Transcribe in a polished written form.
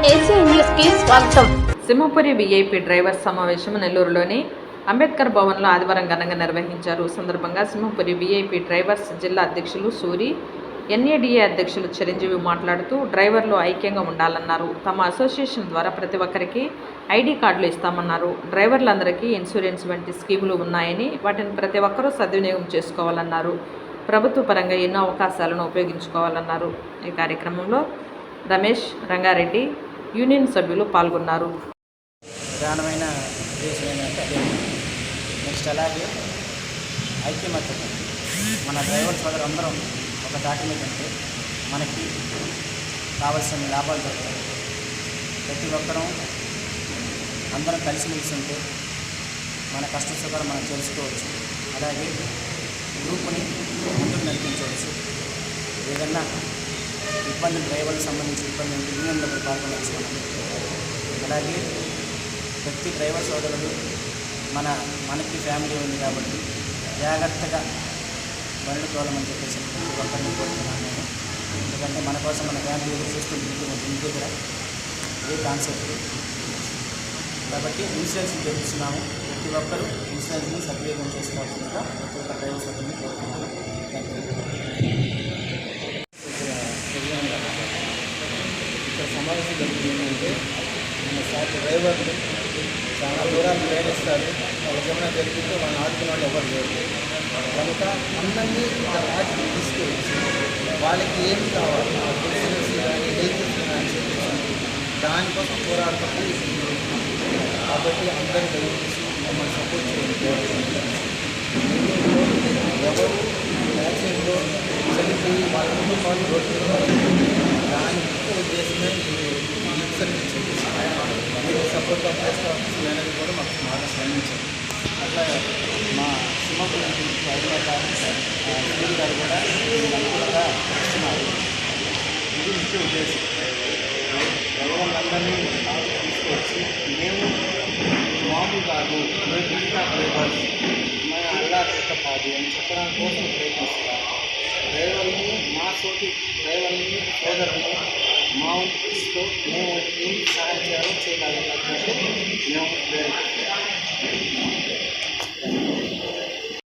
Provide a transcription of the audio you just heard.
ACN news కి స్వాగతం. Simhapuri VIP driver సమావేశం నెల్లూరులోని అంబేద్కర్ భవన్లో ఆదివారం ఘనంగా నిర్వహించారు. సందర్భంగా సింహపురి వీఐపీ డ్రైవర్స్ జిల్లా అధ్యక్షులు సూరి, ఎన్ఏడీఏ అధ్యక్షులు చిరంజీవి మాట్లాడుతూ డ్రైవర్లు ఐక్యంగా ఉండాలన్నారు. తమ అసోసియేషన్ ద్వారా ప్రతి ఒక్కరికి ఐడి కార్డులు ఇస్తామన్నారు. డ్రైవర్లందరికీ ఇన్సూరెన్స్ వంటి స్కీములు ఉన్నాయని వాటిని ప్రతి ఒక్కరూ సద్వినియోగం చేసుకోవాలన్నారు. ప్రభుత్వ పరంగా ఎన్నో అవకాశాలను ఉపయోగించుకోవాలన్నారు. ఈ కార్యక్రమంలో రమేష్, రంగారెడ్డి యూనియన్ సభ్యులు పాల్గొన్నారు. ప్రధానమైన ఉద్దేశం ఏంటంటే అదే నెక్స్ట్ అలాగే ఐక్యమత్య మన డ్రైవర్ సోదరు అందరం ఒక దాటి మీద ఉంటే మనకి కావాల్సిన లాభాలు దొరుకుతాయి. ప్రతి ఒక్కరం అందరం కలిసిమెలిసి ఉంటే మన కష్ట సుఖాలు మనం తెలుసుకోవచ్చు. అలాగే గ్రూపుని ముందుకు నడిపించవచ్చు. ఏదన్నా ఇబ్బందులు డ్రైవర్లకు సంబంధించిన ఇబ్బంది ఉంటే యూనియన్లో పాల్గొనవచ్చు. అలాగే ప్రతి డ్రైవర్ సోదరులు మనకి ఫ్యామిలీ ఉంది కాబట్టి జాగ్రత్తగా బండ్లు తోలమని చెప్పేసి ప్రతి ఒక్కరిని కోరుతున్నాను నేను. ఎందుకంటే మన కోసం మన ఫ్యామిలీ ఎదురు చూస్తుంది ఇంటి దగ్గర ఇదే కాన్సెప్ట్. కాబట్టి ఇన్సూరెన్స్ జరుపుతున్నాము. ప్రతి ఒక్కరూ ఇన్సూరెన్స్ని సద్వినియోగం చేసుకోవాల్సిందిగా ప్రతి ఒక్క డ్రైవర్ సోదరుని కోరుతున్నాను. ఇక్కడ సమావేశం జరుగుతుందంటే మన సాటి డ్రైవర్లు చాలా దూరాలు ప్రయాణిస్తారు. వాళ్ళకి ఏమైనా జరిగితే వాళ్ళని ఆడుకున్న వాళ్ళు ఎవరు లేరు. కనుక అందరినీ ఒక రాజుకి తీసుకొచ్చి వాళ్ళకి ఏమి కావాలి ఇన్సూరెన్స్ కానీ హెల్త్ ఇన్సూరెన్స్ దానికోసం పోరాడుతుంది. కాబట్టి అందరూ దయచేసి మమ్మల్ని సపోర్ట్ చేయండి. ఎవరు యాక్సిడెంట్లో చనిపోయి వాళ్ళ కుటుంబాలు రోడ్డు దాని ముఖ్య ఉద్దేశమే ఇన్సూరెన్స్ మీరు సపోర్ట్గా ప్లేస్ అనేది కూడా మాకు బాగా స్పందించారు. అట్లా మా సింహపురి అధికారులు సూర్య గారు కూడా అనుకూలంగా ఇస్తున్నారు. ఇది ముఖ్య ఉద్దేశం. డ్రైవర్లందరినీ తీసుకొచ్చి మేము మామూలు కాదు మిగతా డ్రైవర్స్ మన అల్లా కాదు అని చెప్పడానికి కోసం ప్రయత్నిస్తున్నాం. డ్రైవర్ని మా తోటి డ్రైవర్ని సోదరుని మా ఉద్దేశంతో మేము ఏం సహాయం చేయాలో చేయగలిగినట్లయితే మేము